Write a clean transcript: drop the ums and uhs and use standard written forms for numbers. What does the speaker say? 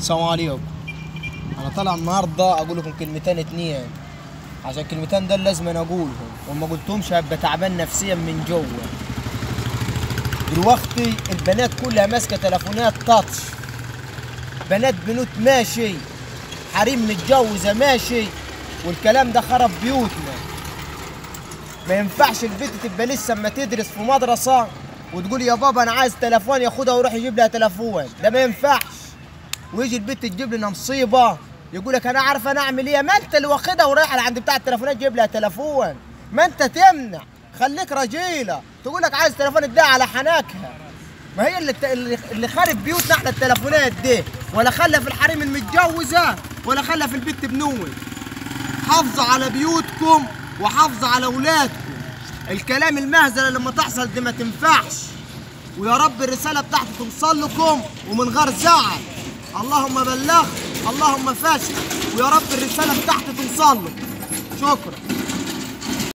السلام عليكم. انا طالع النهارده اقول لكم كلمتين اتنين، عشان الكلمتين دول لازم أنا اقولهم، وما قلتهمش هبقى تعبان نفسيا من جوه. دلوقتي البنات كلها ماسكه تليفونات تاتش، بنات بنوت ماشي، حريم متجوزه ماشي، والكلام ده خرب بيوتنا. ما ينفعش البنت تبقى لسه اما تدرس في مدرسه وتقول يا بابا انا عايز تليفون، ياخدها ويروح يجيب لها تليفون، ده ما ينفعش. ويجي البنت تجيب لنا مصيبه، يقول لك انا عارف انا اعمل ايه. ما انت اللي واخدها ورايح لعند بتاع التليفونات تجيب لها تليفون، ما انت تمنع. خليك رجيله، تقول لك عايز تليفون اديها على حناكها. ما هي اللي خارب بيوتنا احنا التليفونات دي، ولا خلى في الحريم المتجوزه ولا خلى في البيت بنوت. حافظوا على بيوتكم وحافظوا على اولادكم. الكلام المهزله لما تحصل دي ما تنفعش. ويا رب الرساله بتاعتي توصل لكم ومن غير زعل. اللهم بلغ، اللهم فاشل، ويا رب الرساله بتاعتي توصل لكم. شكرا.